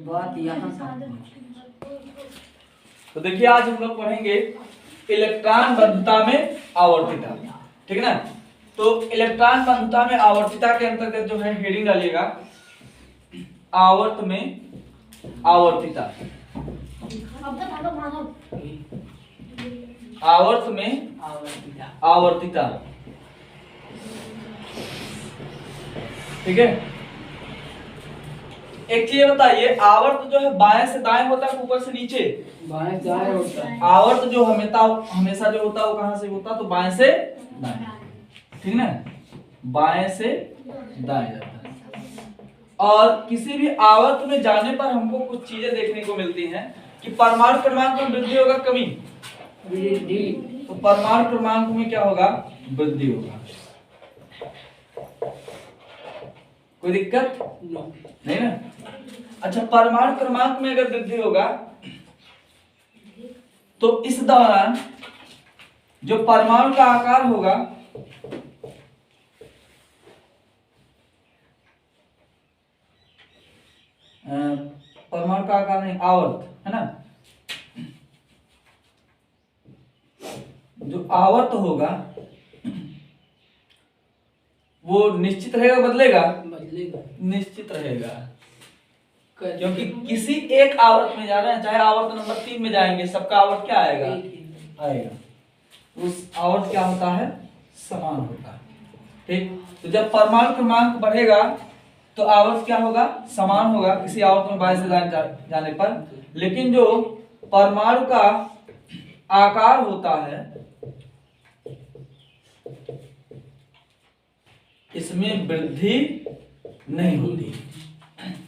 बात यहाँ तो देखिए आज हम लोग पढ़ेंगे इलेक्ट्रॉन बंधुता में आवर्तिता। ठीक है ना। तो इलेक्ट्रॉन बंधुता में आवर्तिता के अंतर्गत जो है हेडिंग डालिएगा आवर्त में आवर्तिता। आवर्त में आवर्तिता। ठीक है। एक चीज बताइए, आवर्त जो है बाएं से दाएं होता है, ऊपर से नीचे? बाएं से दाएं होता है। आवर्त जो हमेशा जो होता है वो कहां से होता है? तो बाएं से दाएं। ठीक ना, बाएं से दाएं जाता है। और किसी भी आवर्त में जाने पर हमको कुछ चीजें देखने को मिलती हैं कि परमाणु क्रमांक में वृद्धि होगा, कमी? वृद्धि। तो परमाणु क्रमांक में क्या होगा? वृद्धि होगा। कोई दिक्कत नहीं ना। अच्छा, परमाणु क्रमांक में अगर वृद्धि होगा तो इस दौरान जो परमाणु का आकार होगा परमाणु का आकार नहीं, आवर्त है ना, जो आवर्त होगा वो निश्चित रहेगा, बदलेगा? बदलेगा, निश्चित रहेगा। क्योंकि किसी एक आवर्त में जा रहे हैं, चाहे आवर्त नंबर 3 में जाएंगे, सबका आवर्त क्या आएगा? उस आवर्त क्या होता है? समान होता है। ठीक। तो जब परमाणु क्रमांक बढ़ेगा तो आवर्त क्या होगा? समान होगा किसी आवर्त में बाएं से दाएं जाने पर। लेकिन जो परमाणु का आकार होता है इसमें वृद्धि नहीं होती।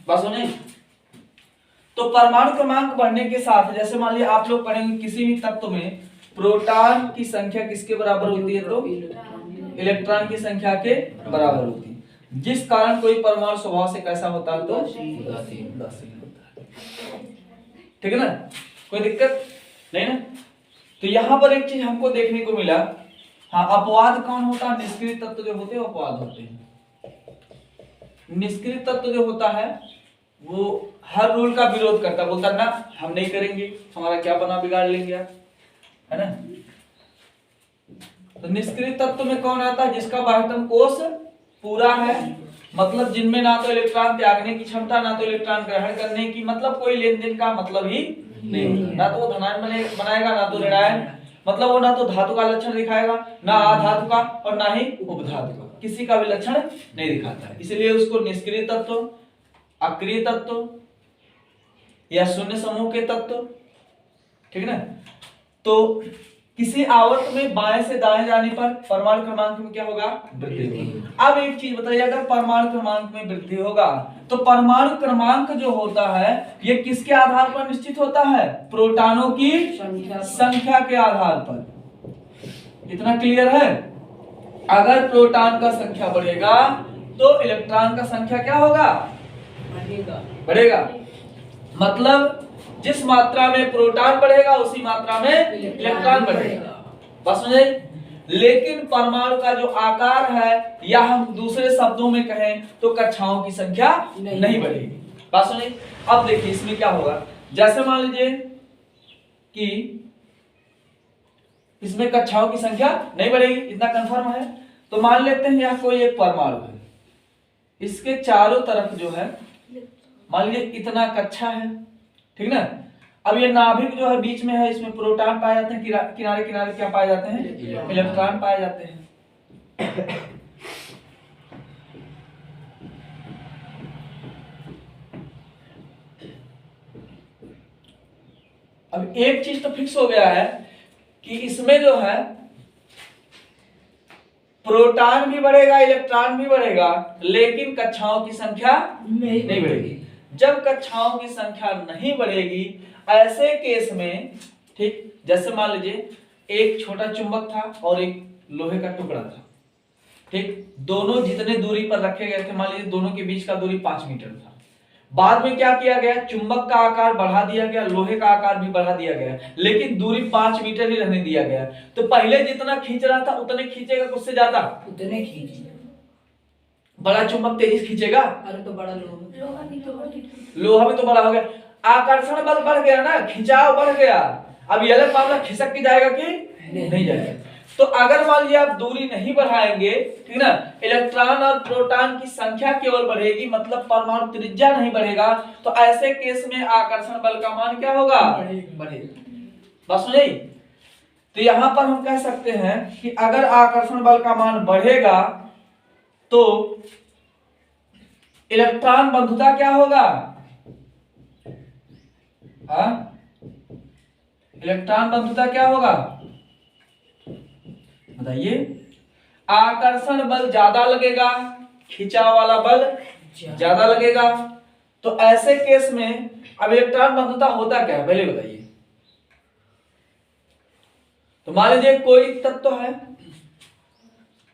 बस सुने। तो परमाणु क्रमांक बढ़ने के साथ, जैसे मान लिया आप लोग पढ़ेंगे किसी भी तत्व में प्रोटॉन की संख्या किसके बराबर होती है? तो इलेक्ट्रॉन की संख्या के बराबर होती है। जिस कारण कोई परमाणु स्वभाव से कैसा होता है? तो उदासीन होता है। ठीक है ना, कोई दिक्कत नहीं ना। तो यहां पर एक चीज हमको देखने को मिला, हाँ, अपवाद कौन होता है? निष्क्रिय तत्व जो होते हैं वो अपवाद होते हैं। निष्क्रिय तत्व जो होता है वो हर रूल का विरोध करता है, बोलता है ना हम नहीं करेंगे, हमारा क्या बना बिगाड़ लेंगे आप, है ना। तो निष्क्रिय तत्व में कौन आता है? जिसका बाह्यतम कोश पूरा है, मतलब जिनमें ना तो इलेक्ट्रॉन त्यागने की क्षमता, ना तो इलेक्ट्रॉन ग्रहण करने की, मतलब कोई लेन देन का मतलब ही नहीं, ना तो वो धनायन बनाएगा ना तो ऋणायन, मतलब वो ना तो धातु का लक्षण दिखाएगा, ना अधातु का और ना ही उपधातु का, किसी का भी लक्षण नहीं दिखाता है। इसलिए उसको निष्क्रिय तत्व, अक्रिय तत्व या शून्य समूह के तत्व, ठीक है ना। तो किसी आवर्त में बाएं से दाएं जाने पर परमाणु क्रमांक में क्या होगा? वृद्धि होगी। अब एक चीज बताइए, अगर परमाणु क्रमांक में वृद्धि होगा तो परमाणु क्रमांक जो होता है ये किसके आधार पर निश्चित होता है? प्रोटॉनों की संख्या के आधार पर। इतना क्लियर है? अगर प्रोटॉन का संख्या बढ़ेगा तो इलेक्ट्रॉन का संख्या क्या होगा? बढ़ेगा। मतलब जिस मात्रा में प्रोटॉन बढ़ेगा उसी मात्रा में इलेक्ट्रॉन बढ़ेगा। बस समझे। लेकिन परमाणु का जो आकार है, या हम दूसरे शब्दों में कहें तो कक्षाओं की संख्या नहीं बढ़ेगी। बस समझे। अब देखिए इसमें क्या होगा, जैसे मान लीजिए कि इसमें कक्षाओं की संख्या नहीं बढ़ेगी, इतना कंफर्म है। तो मान लेते हैं यह कोई एक परमाणु है, इसके चारों तरफ जो है मान लीजिए इतना कक्षा है, ठीक ना। अब ये नाभिक जो है बीच में है, इसमें प्रोटॉन पाए जाते हैं, किनारे किनारे क्या पाए जाते हैं? इलेक्ट्रॉन पाए जाते हैं। अब एक चीज तो फिक्स हो गया है कि इसमें जो है प्रोटॉन भी बढ़ेगा, इलेक्ट्रॉन भी बढ़ेगा, लेकिन कक्षाओं की संख्या नहीं बढ़ेगी। जब कक्षाओं की संख्या नहीं बढ़ेगी ऐसे केस में, ठीक, जैसे मान लीजिए एक छोटा चुंबक था और एक लोहे का टुकड़ा था, ठीक, दोनों जितने दूरी पर रखे गए थे, मान लीजिए दोनों के बीच का दूरी 5 मीटर था। बाद में क्या किया गया? चुंबक का आकार बढ़ा दिया गया, लोहे का आकार भी बढ़ा दिया गया, लेकिन दूरी 5 मीटर ही रहने दिया गया। तो पहले जितना खींच रहा था उतने खींचेगा, उससे ज्यादा उतने खींचेगा। बड़ा चुंबक तेजी से खींचेगा? अरे तो बड़ा लोहा भी तो बड़ी लोहा भी तो बड़ा हो गया। आकर्षण बल बढ़ गया ना, खिंचाव बढ़ गया। अब ये वाला मामला खिसक के जाएगा कि नहीं जाएगा? तो अगर मान लीजिए आप दूरी नहीं बढ़ाएंगे, ठीक ना, इलेक्ट्रॉन और प्रोटॉन की संख्या केवल बढ़ेगी, मतलब परमाणु त्रिज्या नहीं बढ़ेगा, तो ऐसे केस में आकर्षण बल का मान क्या होगा? बढ़ेगा। बस नहीं, तो यहां पर हम कह सकते हैं कि अगर आकर्षण बल का मान बढ़ेगा तो इलेक्ट्रॉन बंधुता क्या होगा? इलेक्ट्रॉन बंधुता क्या होगा बताइए? आकर्षण बल ज्यादा लगेगा, खिंचाव वाला बल ज्यादा लगेगा। तो ऐसे केस में अब इलेक्ट्रॉन बंधुता होता क्या है पहले बताइए। तो मान लीजिए कोई तत्व है,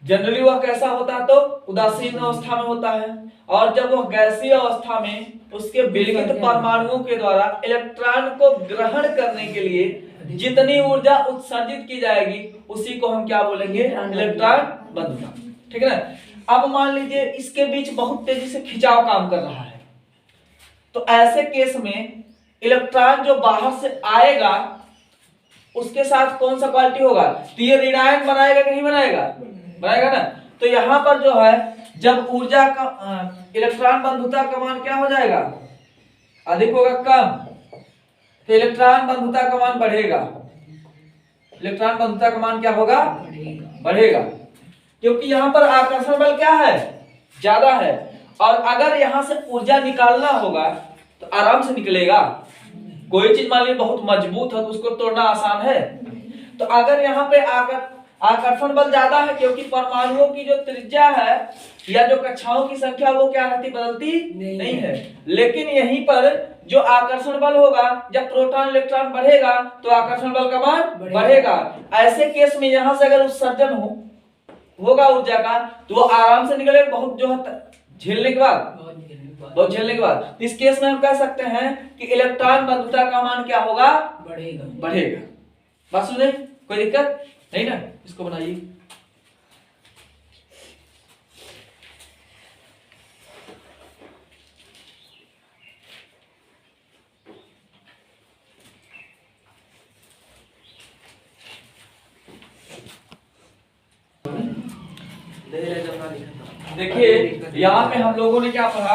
जनरली वह कैसा होता है? तो उदासीन अवस्था में होता है, और जब वह गैसीय अवस्था में उसके विलगित परमाणुओं के द्वारा इलेक्ट्रॉन को ग्रहण करने के लिए जितनी ऊर्जा उत्सर्जित की जाएगी उसी को हम क्या बोलेंगे? इलेक्ट्रॉन बंधुता। ठीक है ना। अब मान लीजिए इसके बीच बहुत तेजी से खिंचाव काम कर रहा है, तो ऐसे केस में इलेक्ट्रॉन जो बाहर से आएगा उसके साथ कौन सा क्वालिटी होगा? तो ये ऋणायन बनाएगा कि नहीं बनाएगा? बनाएगा ना। तो यहां पर जो है जब ऊर्जा का इलेक्ट्रॉन बंधुता का मान क्या हो जाएगा? अधिक होगा कम, तो इलेक्ट्रॉन बंधुता का मान बढ़ेगा। इलेक्ट्रॉन बंधुता का मान क्या होगा? बढ़ेगा, क्योंकि यहां पर आकर्षण बल क्या है? ज्यादा है। और अगर यहां से ऊर्जा निकालना होगा तो आराम से निकलेगा। कोई चीज मान लीजिए बहुत मजबूत है तो उसको तोड़ना आसान है। तो अगर यहाँ पे आकर्षण बल ज्यादा है, क्योंकि परमाणुओं की जो त्रिज्या है या जो कक्षाओं की संख्या वो क्या रहती? बदलती नहीं है। लेकिन यहीं पर जो आकर्षण बल होगा, जब प्रोटॉन इलेक्ट्रॉन बढ़ेगा तो आकर्षण बल का मान बढ़ेगा। ऐसे केस में यहां से अगर उत्सर्जन होगा ऊर्जा का तो वो आराम से निकलेगा, बहुत जो है झेलने के बाद, बहुत झेलने के बाद। इस केस में हम कह सकते हैं कि इलेक्ट्रॉन बंधुता का मान क्या होगा? बढ़ेगा। बढ़ेगा। बात सुने? कोई दिक्कत नहीं ना? इसको बनाइए। देखिए यहाँ पे हम लोगों ने क्या पढ़ा?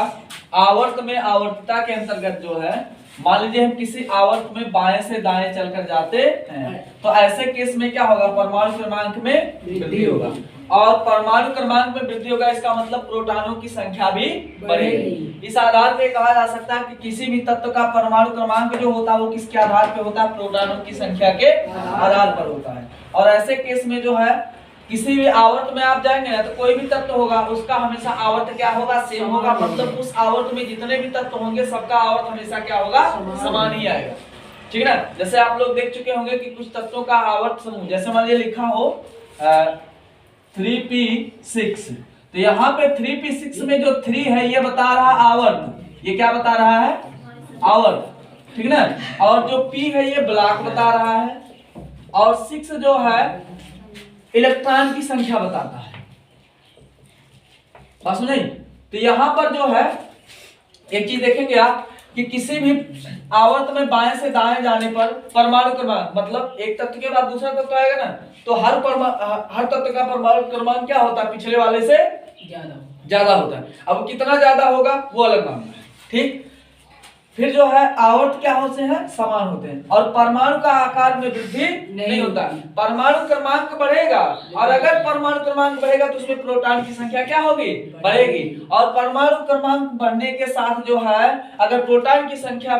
आवर्त में आवर्तता के अंतर्गत जो है, मान लीजिए हम किसी आवर्त में बाएं से दाएं चलकर जाते हैं तो ऐसे केस में क्या होगा? परमाणु क्रमांक में वृद्धि होगा, और परमाणु क्रमांक में वृद्धि होगा इसका मतलब प्रोटॉनों की संख्या भी बढ़ेगी। इस आधार पे कहा जा सकता है कि किसी भी तत्व का परमाणु क्रमांक जो होता है वो किसके आधार पे होता है? प्रोटॉनों की संख्या के आधार पर होता है। और ऐसे केस में जो है किसी भी आवर्त में आप जाएंगे ना तो कोई भी तत्व होगा उसका हमेशा आवर्त क्या होगा? सेम होगा। मतलब उस आवर्त में जितने भी तत्व होंगे सबका आवर्त हमेशा क्या होगा? समान ही आएगा। ठीक है ना। जैसे आप लोग देख चुके होंगे कि कुछ तत्वों का आवर्त समूह, जैसे मान लीजिए लिखा हो 3p6, तो यहाँ पे 3p6 में जो 3 है ये बता रहा आवर्त। ये क्या बता रहा है? आवर्त। ठीक ना। और जो p है ये ब्लॉक बता रहा है, और 6 जो है इलेक्ट्रॉन की संख्या बताता है। बस नहीं, तो यहां पर जो है एक चीज देखेंगे आप कि किसी भी आवर्त में बाएं से दाएं जाने पर परमाणु क्रमांक, मतलब एक तत्व के बाद दूसरा तत्व आएगा ना, तो हर तत्व का परमाणु क्रमांक क्या होता है? पिछले वाले से ज्यादा होता है। अब कितना ज्यादा होगा वो अलग मामला है। ठीक। फिर जो है आवर्त क्या होते हैं? समान होते हैं। और परमाणु का आकार में वृद्धि नहीं होता। परमाणु क्रमांक बढ़ेगा, और अगर परमाणु क्रमांक बढ़ेगा तो उसमें प्रोटॉन की संख्या क्या होगी? बढ़ेगी। और परमाणु क्रमांक बढ़ने के साथ जो है अगर प्रोटॉन की संख्या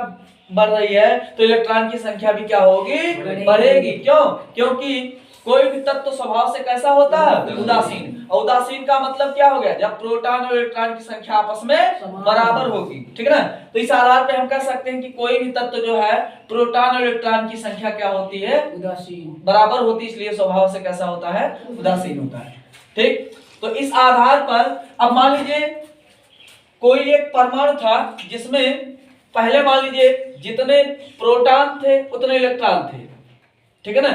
बढ़ रही है तो इलेक्ट्रॉन की संख्या भी क्या होगी? बढ़ेगी। क्यों? क्योंकि कोई भी तत्व स्वभाव से कैसा होता है? उदासीन। और उदासीन का मतलब क्या हो गया? जब प्रोटॉन और इलेक्ट्रॉन की संख्या आपस में बराबर होगी। ठीक है ना। तो इस आधार पे हम कह सकते हैं कि कोई भी तत्व जो है प्रोटॉन और इलेक्ट्रॉन की संख्या क्या होती है? उदासीन, बराबर होती है, इसलिए स्वभाव से कैसा होता है? उदासीन होता है। ठीक। तो इस आधार पर अब मान लीजिए कोई एक परमाणु था जिसमें पहले मान लीजिए जितने प्रोटॉन थे उतने इलेक्ट्रॉन थे। ठीक है ना।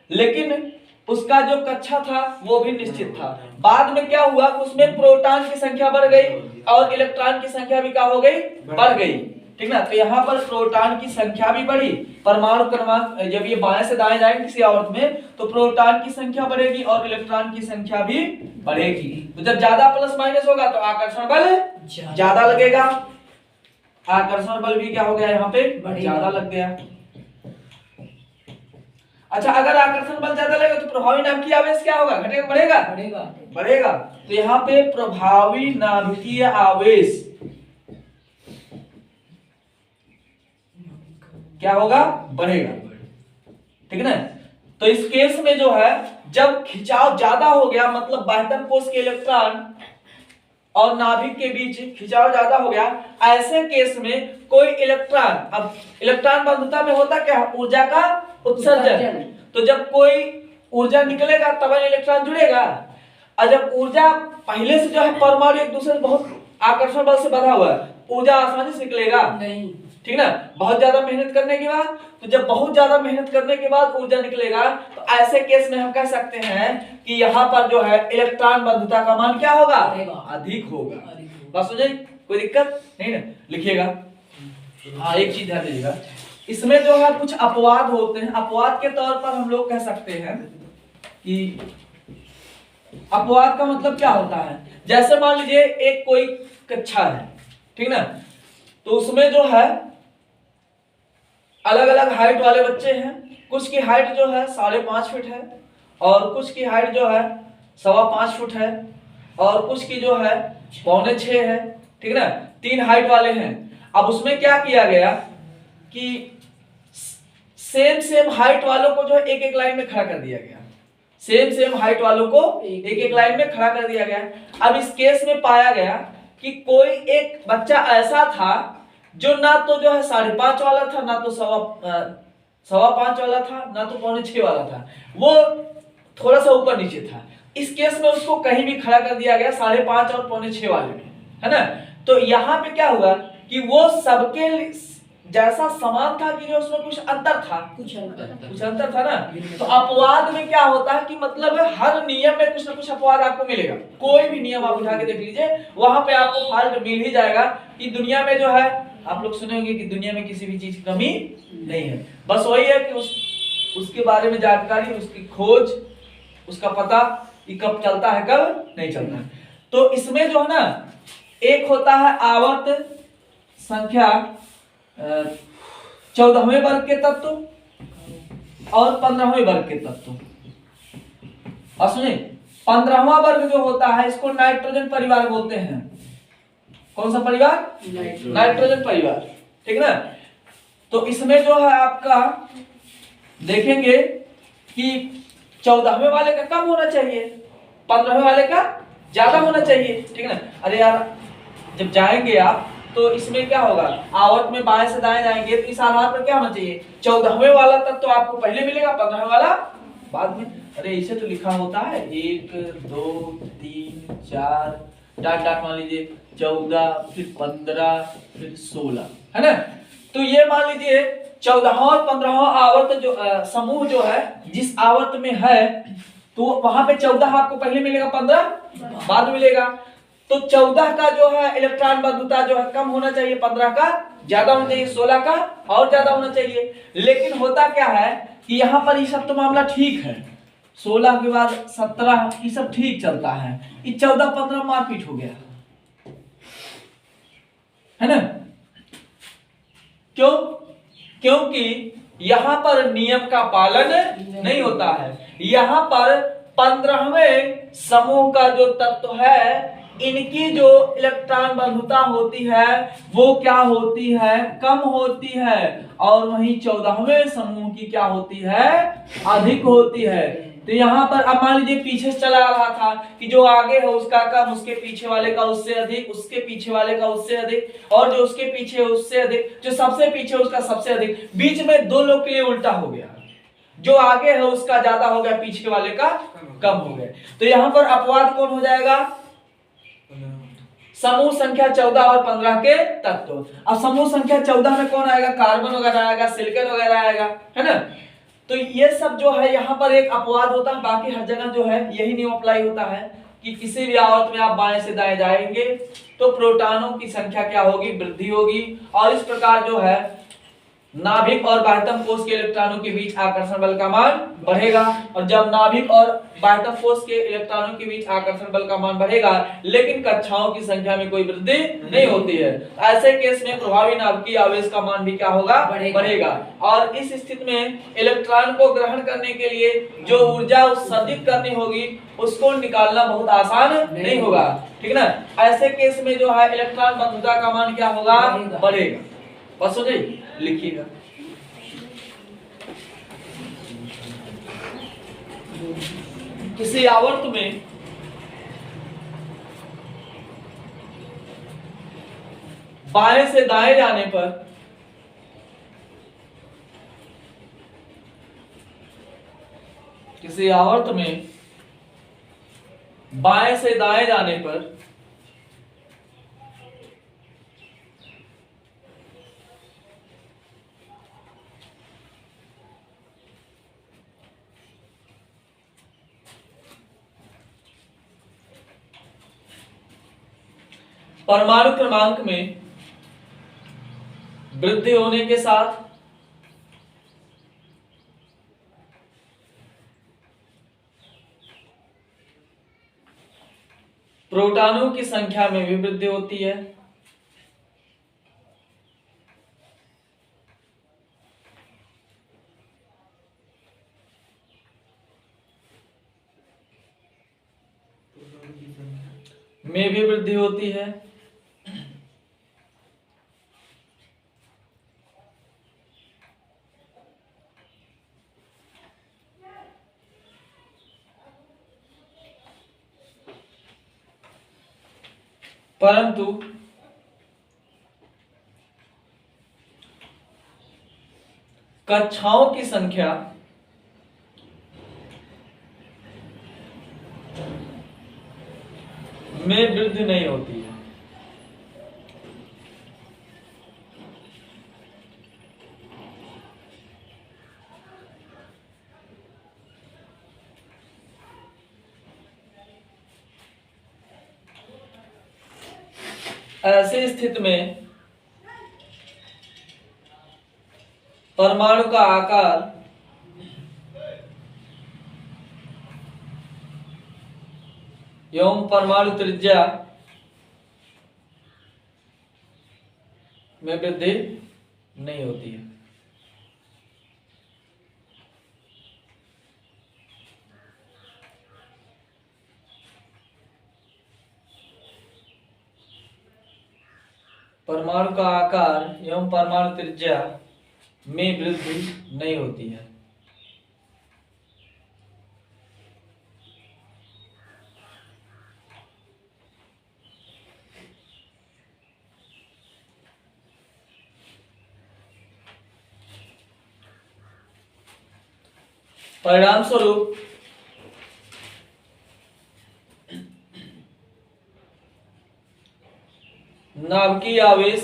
लेकिन उसका जो कक्षा था वो भी निश्चित था। बाद में क्या हुआ, उसमें प्रोटॉन की संख्या बढ़ गई और इलेक्ट्रॉन की संख्या भी क्या हो गई, बढ़ गई, ठीक ना। तो यहाँ पर प्रोटॉन की संख्या भी बढ़ी, परमाणु क्रमांक जब ये बाएं से दाएं जाएंगे किसी आवर्त में तो प्रोटॉन की संख्या बढ़ेगी और इलेक्ट्रॉन की संख्या भी बढ़ेगी। तो जब ज्यादा प्लस माइनस होगा तो आकर्षण बल ज्यादा लगेगा, आकर्षण बल भी क्या हो गया यहाँ पे ज्यादा लग गया। अच्छा, अगर आकर्षण बल ज्यादा लगेगा तो प्रभावी नाभिकीय आवेश क्या होगा, घटेगा बढ़ेगा, बढ़ेगा। तो यहाँ पे प्रभावी नाभिकीय आवेश क्या होगा, बढ़ेगा, ठीक है ना। तो इस केस में जो है जब खिंचाव ज्यादा हो गया, मतलब बाह्यतम कोश के इलेक्ट्रॉन और नाभिक के बीच खिंचाव ज्यादा हो गया, ऐसे केस में कोई इलेक्ट्रॉन, अब इलेक्ट्रॉन बंधुता में होता क्या है, ऊर्जा का उत्सर्जन। तो जब कोई ऊर्जा निकलेगा तब इलेक्ट्रॉन जुड़ेगा, और जब ऊर्जा पहले से जो है परमाणु एक दूसरे से बहुत आकर्षण बल से बंधा हुआ है, ऊर्जा आसानी से निकलेगा नहीं, ठीक ना। बहुत ज्यादा मेहनत करने के बाद, तो जब बहुत ज्यादा मेहनत करने के बाद ऊर्जा निकलेगा तो ऐसे केस में हम कह सकते हैं कि यहाँ पर जो है इलेक्ट्रॉन बंधुता का मान क्या होगा, अधिक होगा। बस हो जाए, कोई दिक्कत नहीं ना, लिखिएगा। हाँ, एक चीज ध्यान दीजिएगा, इसमें जो है कुछ अपवाद होते हैं। अपवाद के तौर पर हम लोग कह सकते हैं कि अपवाद का मतलब क्या होता है, जैसे मान लीजिए एक कोई कक्षा है, ठीक ना, तो उसमें जो है अलग अलग हाइट वाले बच्चे हैं। कुछ की हाइट जो है 5.5 फीट है और कुछ की हाइट जो है 5.25 फुट है और कुछ की जो है 5.25 है, ठीक ना। 3 हाइट वाले हैं। अब उसमें क्या किया गया कि सेम हाइट वालों को जो है एक एक लाइन में खड़ा कर दिया गया, सेम हाइट वालों को एक एक लाइन में खड़ा कर दिया गया। अब इस केस में पाया गया कि कोई एक बच्चा ऐसा था जो ना तो जो है 5.5 वाला था, ना तो 5.25 वाला था, ना तो 5.25 वाला था, वो थोड़ा सा ऊपर नीचे था। इस केस में उसको कहीं भी खड़ा कर दिया गया 5.5 और 5.25 वाले में, है ना। तो यहाँ पे क्या हुआ कि वो सबके जैसा समान था कि जो उसमें कुछ अंतर था, कुछ अंतर था ना। तो अपवाद में क्या होता है कि मतलब हर नियम में कुछ ना कुछ अपवाद आपको मिलेगा। कोई भी नियम आप उठा के देख लीजिए, वहां पे आपको फॉल्ट मिल ही जाएगा कि दुनिया में जो है, आप लोग सुने होंगे कि दुनिया में किसी भी चीज की कमी नहीं है। बस वही है कि उसके बारे में जानकारी, उसकी खोज, उसका पता कि कब चलता है कब नहीं चलता है। तो इसमें जो है ना, एक होता है आवर्त संख्या 14वें वर्ग के तत्व और 15वें वर्ग के तत्व। और सुनिए, 15वां वर्ग जो होता है इसको नाइट्रोजन परिवार बोलते हैं। कौन सा परिवार? नाइट्रोजन परिवार, ठीक ना। तो इसमें जो है आपका देखेंगे कि 14वें वाले का कम होना चाहिए, 15वें वाले का ज्यादा होना चाहिए, ठीक है ना। अरे यार, जब जाएंगे आप तो इसमें क्या होगा, आवर्त में बाएं से दाएं जाएंगे तो इस आधार पर क्या होना चाहिए, 14वें वाला तक तो आपको पहले मिलेगा, 15वें वाला बाद में। अरे इसे तो लिखा होता है 1 2 3 4 डाट डाट मान लीजिए 14 फिर 15 फिर 16, है ना। तो ये मान लीजिए 14वां और 15वां आवर्त जो समूह जो है जिस आवर्त में है, तो वहां पे 14 आपको पहले मिलेगा, 15 बाद में मिलेगा। तो 14 का जो है इलेक्ट्रॉन बंधुता जो है कम होना चाहिए, 15 का ज्यादा होना चाहिए, 16 का और ज्यादा होना चाहिए। लेकिन होता क्या है कि यहाँ पर ये सब तो मामला ठीक है, 16 के बाद 17 ये सब ठीक चलता है, ये 14-15 मारपीट हो गया, है ना। क्यों? क्योंकि यहाँ पर नियम का पालन नहीं होता है। यहाँ पर 15वें समूह का जो तत्व है, इनकी जो इलेक्ट्रॉन बंधुता होती है वो क्या होती है, कम होती है, और वहीं 14वें समूह की क्या होती है, अधिक होती है। तो यहाँ पर अब मान लीजिए पीछे से चला आ रहा था कि जो आगे है उसका कम, उसके पीछे वाले का उससे अधिक, उसके पीछे वाले का उससे अधिक, और जो उसके पीछे है उससे अधिक, जो सबसे पीछे उसका सबसे अधिक। बीच में दो लोग के लिए उल्टा हो गया, जो आगे है उसका ज्यादा हो गया, पीछे वाले का कम हो गया। तो यहाँ पर अपवाद कौन हो जाएगा, समूह संख्या 14 और 15 के तत्व। अब समूह संख्या 14 में कौन आएगा, कार्बन वगैरह आएगा, सिलिकॉन वगैरह आएगा, है ना। तो ये सब जो है यहाँ पर एक अपवाद होता है, बाकी हर जगह जो है यही नियम अप्लाई होता है कि किसी भी आवर्त में आप बाएं से दाएं जाएंगे तो प्रोटॉनों की संख्या क्या होगी, वृद्धि होगी। और इस प्रकार जो है नाभिक और बाह्यतम कोष के इलेक्ट्रॉनों के बीच आकर्षण बल का मान बढ़ेगा। और जब नाभिक और बाह्यतम कोष के इलेक्ट्रॉनों के बीच आकर्षण बल का मान बढ़ेगा लेकिन कक्षाओं की संख्या में कोई वृद्धि नहीं होती है, ऐसे केस में प्रभावी नाभिकीय आवेश का मान भी क्या होगा, बढ़ेगा। और इस स्थिति में इलेक्ट्रॉन को ग्रहण करने के लिए जो ऊर्जा उत्सर्जित करनी होगी उसको निकालना बहुत आसान नहीं होगा, ठीक ना। ऐसे केस में जो है इलेक्ट्रॉन बंधुता का मान क्या होगा, बढ़ेगा। बस हो जाए, लिखिएगा। किसी आवर्त में बाएं से दाएं जाने पर किसी आवर्त में बाएं से दाएं जाने पर परमाणु क्रमांक में वृद्धि होने के साथ प्रोटॉनों की संख्या में भी वृद्धि होती है। में भी वृद्धि होती है। परंतु कक्षाओं की संख्या में वृद्धि नहीं होती है। ऐसी स्थिति में परमाणु का आकार एवं परमाणु त्रिज्या में वृद्धि नहीं होती है। परमाणु का आकार एवं परमाणु त्रिज्या में वृद्धि नहीं होती है। परिणाम स्वरूप नाभिकीय आवेश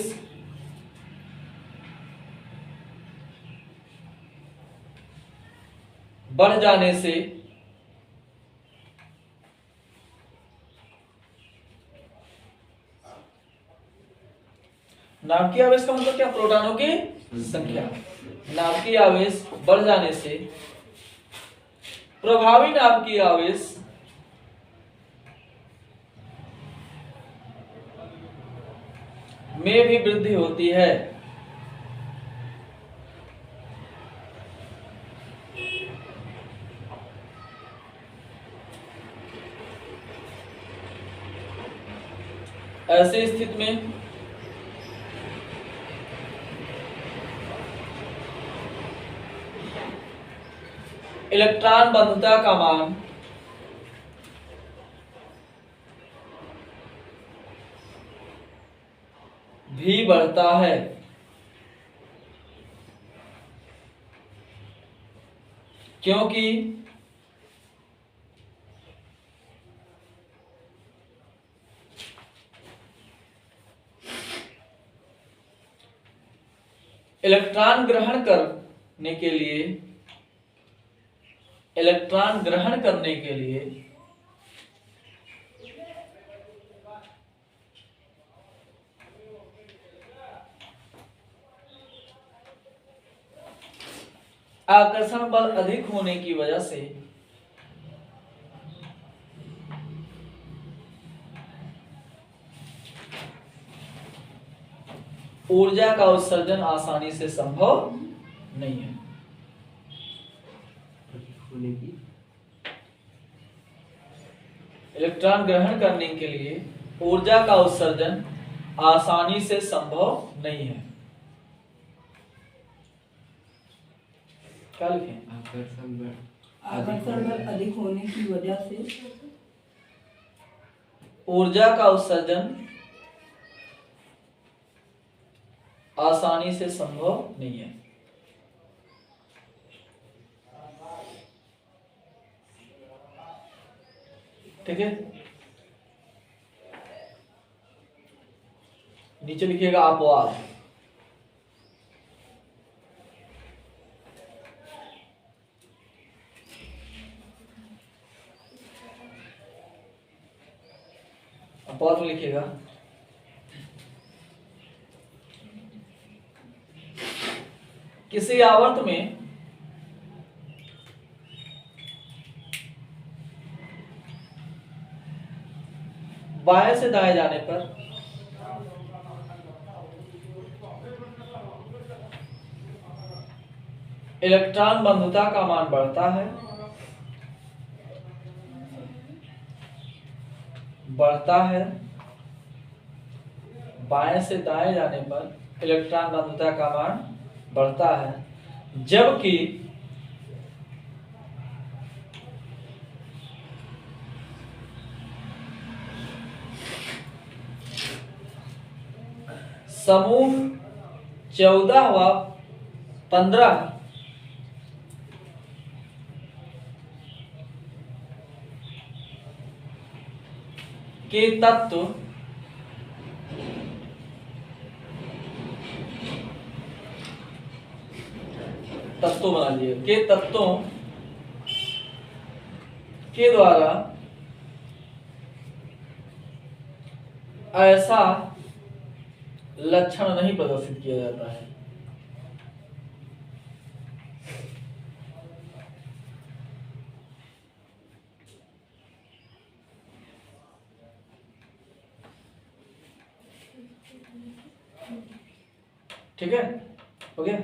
बढ़ जाने से नाभिकीय आवेश का मतलब क्या, प्रोटॉनों की संख्या। नाभिकीय आवेश बढ़ जाने से प्रभावी नाभिकीय आवेश में भी वृद्धि होती है। ऐसी स्थिति में इलेक्ट्रॉन बंधुता का मान भी बढ़ता है। क्योंकि इलेक्ट्रॉन ग्रहण करने के लिए इलेक्ट्रॉन ग्रहण करने के लिए आकर्षण बल अधिक होने की वजह से ऊर्जा का उत्सर्जन आसानी से संभव नहीं है। इलेक्ट्रॉन ग्रहण करने के लिए ऊर्जा का उत्सर्जन आसानी से संभव नहीं है। क्या लिखें? आकर्षण बल अधिक होने की वजह से ऊर्जा का उत्सर्जन आसानी से संभव नहीं है। ठीक है, नीचे लिखिएगा अपवाद। अपवाद में लिखिएगा किसी आवर्त में बाएं से दाएं जाने पर इलेक्ट्रॉन बंधुता का मान बढ़ता है, बाएं से दाएं जाने पर इलेक्ट्रॉन बंधुता का मान बढ़ता है, जबकि समूह 14 व 15 के तत्व बना लिए के तत्वों के द्वारा ऐसा लक्षण नहीं प्रदर्शित किया जाता है। ठीक है, हो गया।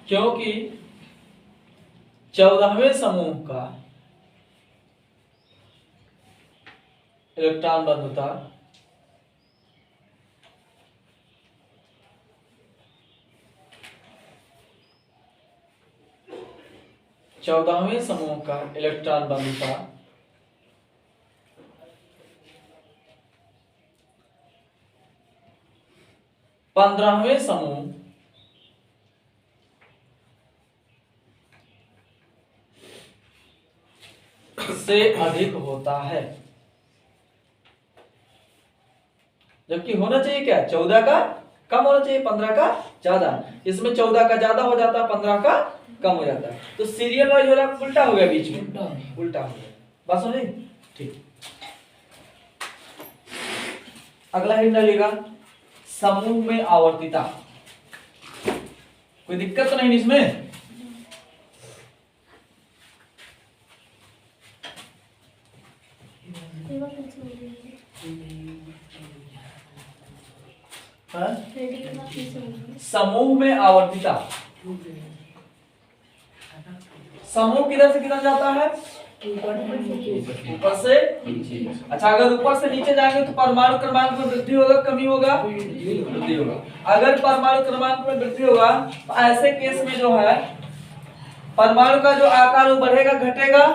क्योंकि 14वें समूह का इलेक्ट्रॉन बंधुता चौदहवें समूह का इलेक्ट्रॉन बंधुता 15वें समूह से अधिक होता है, जबकि होना चाहिए क्या 14 का कम होना चाहिए 15 का ज्यादा। इसमें 14 का ज्यादा हो जाता है 15 का कम हो जाता है, तो सीरियल वाइज हो रहा है, उल्टा हो गया, बीच में उल्टा हो गया। बात समझे? ठीक। अगला हिंट डालिएगा समूह में आवर्तिता। कोई दिक्कत तो नहीं इसमें? समूह में आवर्तिता, समूह किधर से किधर जाता है? ऊपर से। अच्छा, अगर ऊपर से नीचे जाएंगे तो परमाणु क्रमांक में वृद्धि होगा कमी होगा? वृद्धि होगा। अगर परमाणु क्रमांक में वृद्धि होगा तो ऐसे केस में जो है परमाणु का जो आकार वो बढ़ेगा घटेगा?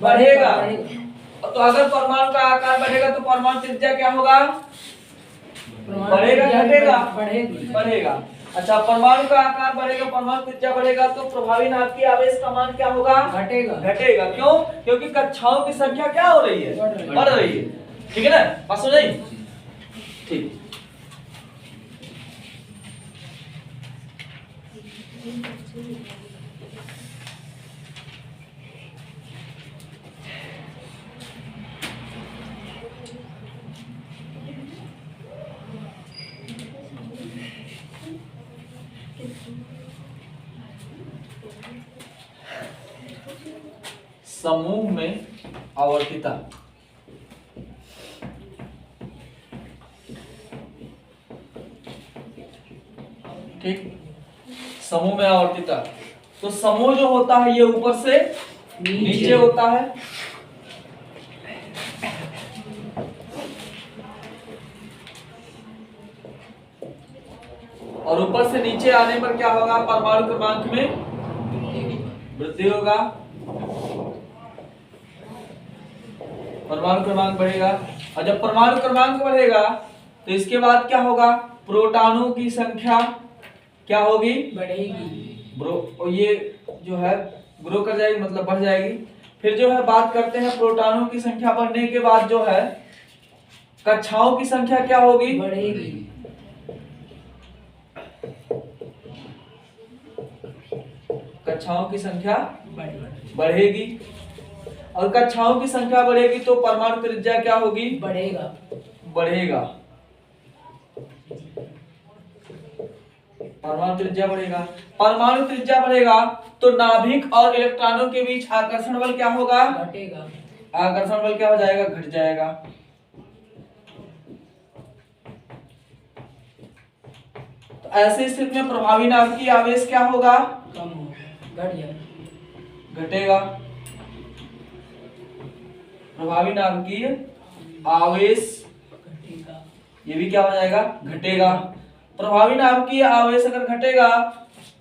बढ़ेगा। तो अगर परमाणु का आकार बढ़ेगा तो परमाणु त्रिज्या क्या होगा? बढ़ेगा घटेगा? बढ़ेगा। अच्छा, परमाणु का आकार बढ़ेगा, परमाणु त्रिज्या बढ़ेगा तो प्रभावी नाभिकीय आवेश का मान क्या होगा? घटेगा। घटेगा। क्यों? क्योंकि कक्षाओं की संख्या क्या हो रही है? बढ़ रही है। ठीक है ना? बात समझ आई? ठीक। समूह में आवर्तिता। ठीक, समूह में आवर्तिता। तो समूह जो होता है ये ऊपर से नीचे होता है, और ऊपर से नीचे आने पर क्या होगा, परमाणु क्रमांक में वृद्धि होगा, परमाणु क्रमांक बढ़ेगा। और जब परमाणु क्रमांक बढ़ेगा तो इसके बाद क्या होगा, प्रोटॉनों की संख्या क्या होगी, बढ़ेगी। और ये जो है ग्रो कर जाएगी, मतलब बढ़ जाएगी। फिर जो है बात करते हैं प्रोटॉनों की संख्या बढ़ने के बाद जो है कक्षाओं की संख्या क्या होगी, बढ़ेगी। कक्षाओं की संख्या बढ़ेगी। और कक्षाओं की संख्या बढ़ेगी तो परमाणु त्रिज्या क्या होगी, बढ़ेगा। बढ़ेगा, परमाणु त्रिज्या बढ़ेगा। परमाणु त्रिज्या बढ़ेगा तो नाभिक और इलेक्ट्रॉनों के बीच आकर्षण बल क्या होगा, घटेगा। आकर्षण बल क्या हो जाएगा, घट जाएगा। तो ऐसी स्थिति में प्रभावी नाभिकीय आवेश क्या होगा, कम होगा, घट जाएगा, घटेगा। प्रभावी नाभिकीय आवेश घटेगा। ये भी क्या हो जाएगा, घटेगा। प्रभावी नाभिकीय आवेश अगर घटेगा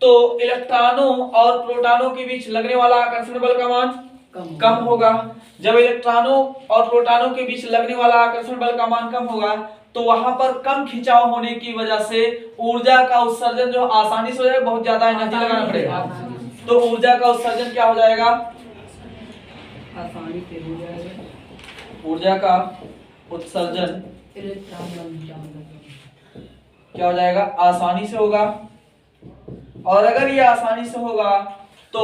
तो इलेक्ट्रॉनों और प्रोटॉनों के बीच लगने वाला आकर्षण बल का मान कम होगा। जब इलेक्ट्रॉनों और प्रोटॉनों के बीच लगने वाला आकर्षण बल का मान कम होगा तो वहां पर कम खिंचाव होने की वजह से ऊर्जा का उत्सर्जन जो आसानी से हो जाएगा, बहुत ज्यादा एनर्जी लगाना पड़ेगा, तो ऊर्जा का उत्सर्जन क्या हो जाएगा, आसानी से हो जाएगा। ऊर्जा का उत्सर्जन इलेक्ट्रॉन बन जाएगा। क्या हो जाएगा, आसानी से होगा। और अगर ये आसानी से होगा तो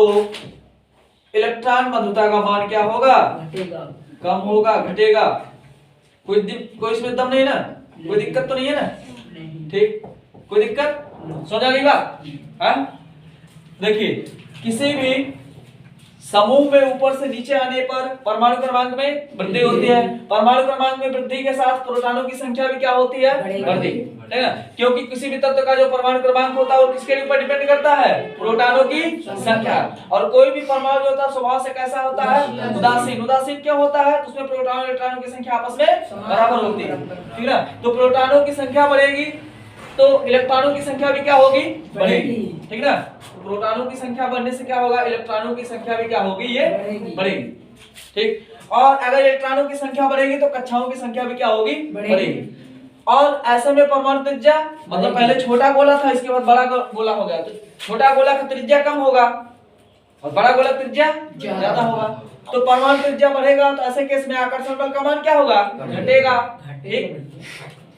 इलेक्ट्रॉन बंधुता का मान क्या होगा, घटेगा, कम होगा, घटेगा। कोई इसमें दम नहीं ना, कोई दिक्कत तो नहीं है ना, नहीं। ठीक, कोई दिक्कत, समझ आ गई बात। हाँ, देखिए किसी भी समूह में ऊपर से नीचे आने पर परमाणु क्रमांक में वृद्धि होती है। परमाणु क्रमांक में वृद्धि के साथ प्रोटॉनों की संख्या भी क्या होती है, बढ़ती है ना, क्योंकि किसी भी तत्व का जो परमाणु क्रमांक होता है वो किसके ऊपर डिपेंड करता है, प्रोटॉनों की संख्या। और कोई भी परमाणु जो होता है स्वभाव से कैसा होता है, उदासीन। उदासीन क्यों होता है, तो उसमें प्रोटॉन और इलेक्ट्रॉनों की संख्या आपस में बराबर होती है, ठीक ना। तो प्रोटॉनों की संख्या बढ़ेगी तो इलेक्ट्रॉनों की संख्या भी क्या होगी, बढ़ेगी, ठीक ना। प्रोटॉनों की संख्या बढ़ने से क्या होगा, इलेक्ट्रॉनों की संख्या भी क्या होगी, ये बढ़ेगी, ठीक। और अगर इलेक्ट्रॉनों की संख्या बढ़ेगी तो कक्षाओं की संख्या भी क्या होगी, बढ़ेगी। और ऐसे में परमाणु त्रिज्या, मतलब पहले छोटा गोला था, इसके बाद बड़ा गोला हो गया, तो छोटा गोला का त्रिज्या कम होगा और बड़ा गोला त्रिज्या ज्यादा होगा। तो परमाणु त्रिज्या बढ़ेगा तो ऐसे केस में आकर्षण बल का मान क्या होगा, घटेगा, ठीक।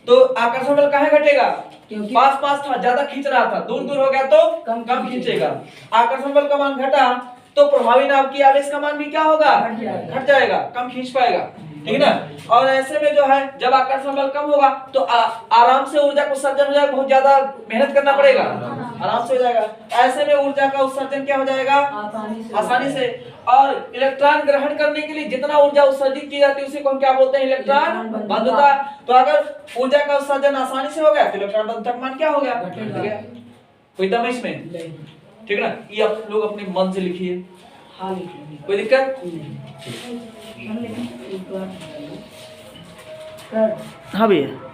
तो आकर्षण बल काहे घटेगा, क्योंकि पास पास था, ज्यादा खींच रहा था, दूर दूर हो गया तो कम खींचेगा। आकर्षण बल का मान घटा तो प्रभावी नाभिकीय आवेश का मान भी क्या होगा, घट जाएगा, कम खींच पाएगा, ठीक है ना। और ऐसे में जो है जब आकर्षण बल कम होगा तो आराम से ऊर्जा का उत्सर्जन हो जाएगा, बहुत ज्यादा मेहनत करना पड़ेगा, आराम से हो जाएगा। ऐसे में ऊर्जा का उत्सर्जन क्या हो जाएगा, आसानी से। और इलेक्ट्रॉन ग्रहण करने के लिए जितना ऊर्जा उत्सर्जित की जाती है उसे को हम क्या बोलते हैं, इलेक्ट्रॉन बंधुता। तो अगर ऊर्जा का उत्सर्जन आसानी से हो गया तो इलेक्ट्रॉन बंधुता का मान क्या हो गया, कोई दम है इसमें, ठीक है ना। ये आप लोग अपने मन से लिखिए, कोई दिक्कत नहीं। हाँ भैया।